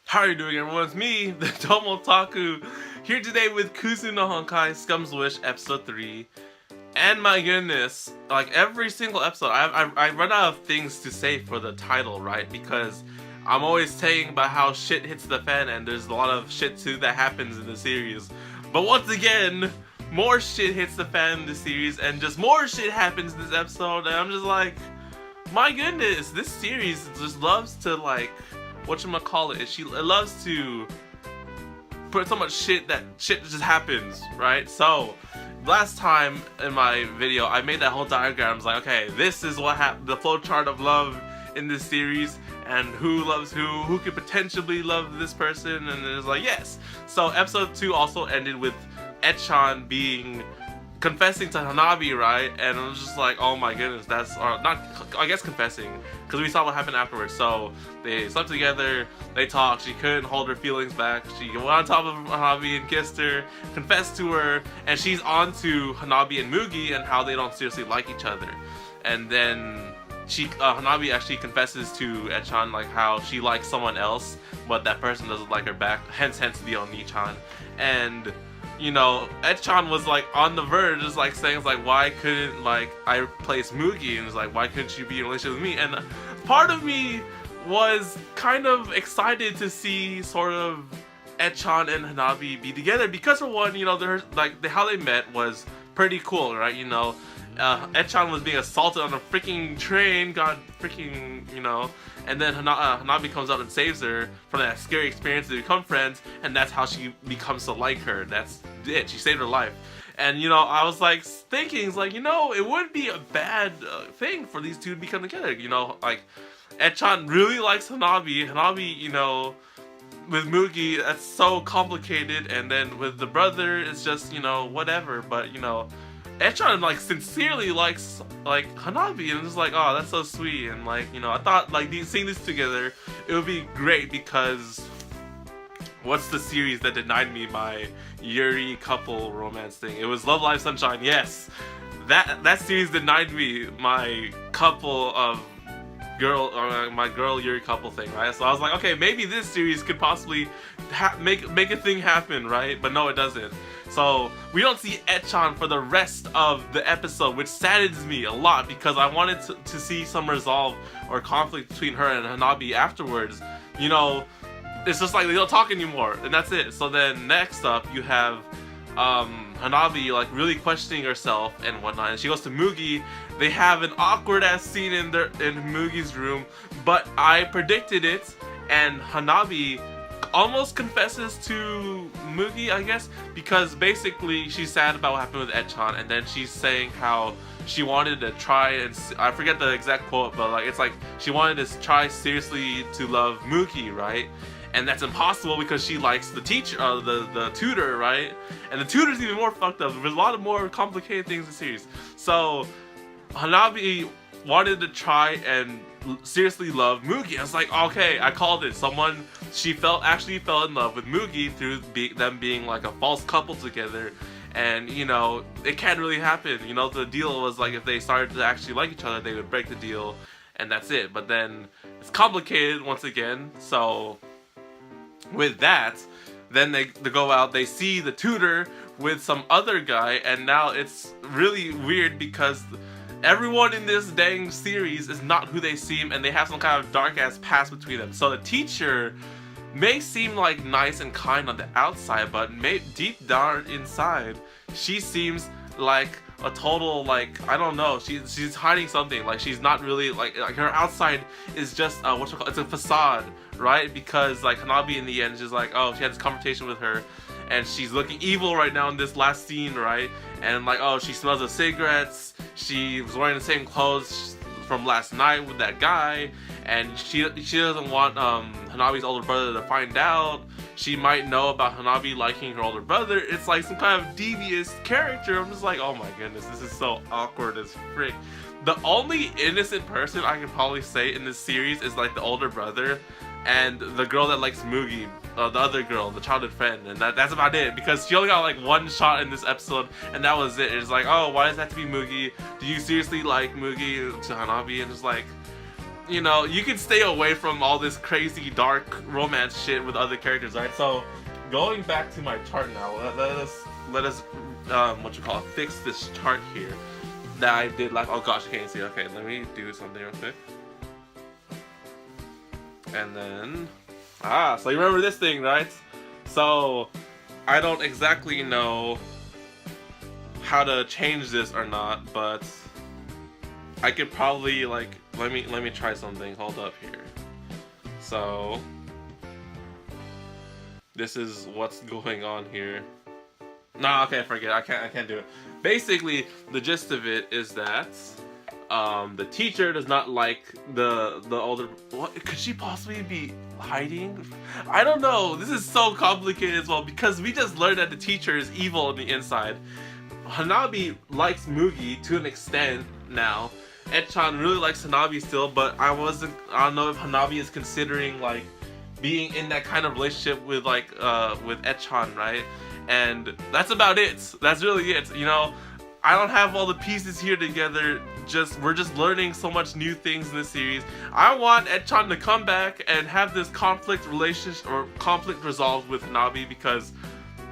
How are you doing, everyone? It's me, the TheDomotaku, here today with Kuzu no Honkai, Scum's Wish, episode 3. And my goodness, like every single episode, I run out of things to say for the title, right? Because I'm always saying about how shit hits the fan, and there's a lot of shit too that happens in the series. But once again, more shit hits the fan in the series, and just more shit happens in this episode, and I'm just like, my goodness, this series just loves to like, whatchamacallit, it loves to put so much shit that shit just happens, right? So, last time in my video, I made that whole diagram. I was like, okay, this is what happened, the flowchart of love in this series, and who loves who could potentially love this person, and it was like, yes. So, episode 2 also ended with Echan confessing to Hanabi, right? And I was just like, oh my goodness, that's, or not, I guess confessing, because we saw what happened afterwards. So they slept together, they talked, she couldn't hold her feelings back, she went on top of Hanabi and kissed her, confessed to her, and she's on to Hanabi and Mugi and how they don't seriously like each other. And then Hanabi actually confesses to Echan like how she likes someone else, but that person doesn't like her back, hence the Oni-chan. And you know, Echan was like on the verge, just like saying, like, why couldn't like I replace Mugi? And it's like, why couldn't you be in a relationship with me? And part of me was kind of excited to see sort of Echan and Hanabi be together, because for one, you know, they're like how they met was pretty cool, right? You know, Echan was being assaulted on a freaking train, got freaking, you know, and then Hanabi comes up and saves her from that scary experience. They become friends, and that's how she becomes to like her. That's it. She saved her life. And, you know, I was like thinking, like, you know, it wouldn't be a bad thing for these two to become together. You know, like, Echan really likes Hanabi. Hanabi, you know, with Mugi, that's so complicated. And then with the brother, it's just, you know, whatever. But, you know, Echan like sincerely likes like Hanabi, and it's like, oh, that's so sweet. And like, you know, I thought like seeing this together, it would be great, because what's the series that denied me my Yuri couple romance thing? It was Love Live Sunshine. Yes, that series denied me my couple of my girl Yuri couple thing, right? So I was like, okay, maybe this series could possibly make a thing happen, right? But no, it doesn't. So we don't see Echan for the rest of the episode, which saddens me a lot, because I wanted to see some resolve or conflict between her and Hanabi afterwards. You know, it's just like they don't talk anymore, and that's it. So then next up you have Hanabi like really questioning herself and whatnot, and she goes to Mugi. They have an awkward ass scene in Mugi's room, but I predicted it, and Hanabi almost confesses to Mugi, I guess, because basically she's sad about what happened with Echan, and then she's saying how she wanted to try, and I forget the exact quote, but like it's like she wanted to try seriously to love Mugi, right? And that's impossible because she likes the teacher, the tutor, right? And the tutor's even more fucked up. There's a lot of more complicated things in the series. So Hanabi wanted to try and seriously love Mugi. I was like, okay, I called it. She actually fell in love with Mugi through them being like a false couple together. And, you know, it can't really happen. You know, the deal was like if they started to actually like each other, they would break the deal, and that's it. But then it's complicated once again. So with that, then they go out, they see the tutor with some other guy, and now it's really weird because everyone in this dang series is not who they seem, and they have some kind of dark ass past between them. So the teacher may seem like nice and kind on the outside, but deep down inside, she seems like a total, like, I don't know, she's hiding something. Like, she's not really like her outside is just it's a facade, right? Because like Hanabi in the end, she's like, oh, she had this conversation with her, and she's looking evil right now in this last scene, right? And like, oh, she smells of cigarettes, she was wearing the same clothes from last night with that guy, and she doesn't want Hanabi's older brother to find out. She might know about Hanabi liking her older brother. It's like some kind of devious character. I'm just like, oh my goodness, this is so awkward as frick. The only innocent person I could probably say in this series is like the older brother and the girl that likes Mugi, the other girl, the childhood friend, and that's about it, because she only got like one shot in this episode, and that was it. It's like, oh, why does it have to be Mugi? Do you seriously like Mugi to Hanabi? And it's like, you know, you can stay away from all this crazy dark romance shit with other characters, right? So going back to my chart now, let us fix this chart here that I did like. Oh gosh, I can't see. Okay, let me do something real quick. And then so you remember this thing, right? So I don't exactly know how to change this or not, but I could probably like let me try something. Hold up here. So this is what's going on here. No, okay, forget. I can't do it. Basically, the gist of it is that the teacher does not like the older. What could she possibly be hiding? I don't know. This is so complicated as well because we just learned that the teacher is evil on the inside. Hanabi likes Mugi to an extent now. Ed-chan really likes Hanabi still, but I don't know if Hanabi is considering like being in that kind of relationship with like with Ed-chan, right? And that's about it. That's really it. You know, I don't have all the pieces here together. We're just learning so much new things in this series. I want Ed-chan to come back and have this conflict resolved with Hanabi because,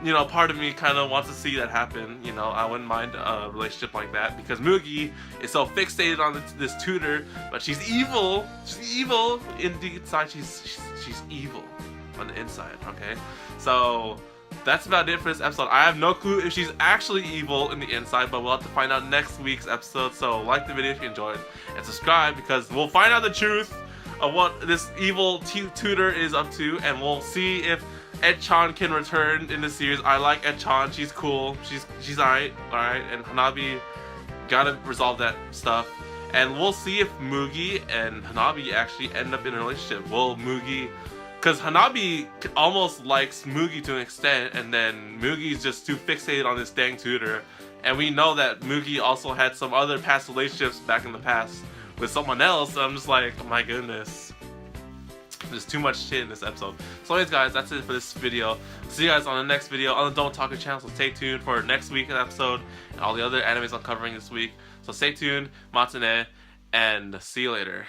you know, part of me kind of wants to see that happen. You know, I wouldn't mind a relationship like that because Mugi is so fixated on this tutor, but she's evil. She's evil in the inside. She's evil on the inside. Okay, so that's about it for this episode. I have no clue if she's actually evil in the inside, but we'll have to find out next week's episode. So like the video if you enjoyed, and subscribe because we'll find out the truth of what this evil tutor is up to, and we'll see if Ed-chan can return in the series. I like Ed-chan. She's cool. She's alright, and Hanabi gotta resolve that stuff. And we'll see if Mugi and Hanabi actually end up in a relationship. Will Mugi, because Hanabi almost likes Mugi to an extent, and then Mugi's just too fixated on this dang tutor. And we know that Mugi also had some other past relationships back in the past with someone else. So I'm just like, oh my goodness. There's too much shit in this episode. So anyways guys, that's it for this video. See you guys on the next video on the TheDomotaku channel, so stay tuned for next week's episode and all the other animes I'm covering this week. So stay tuned, Matsune, and see you later.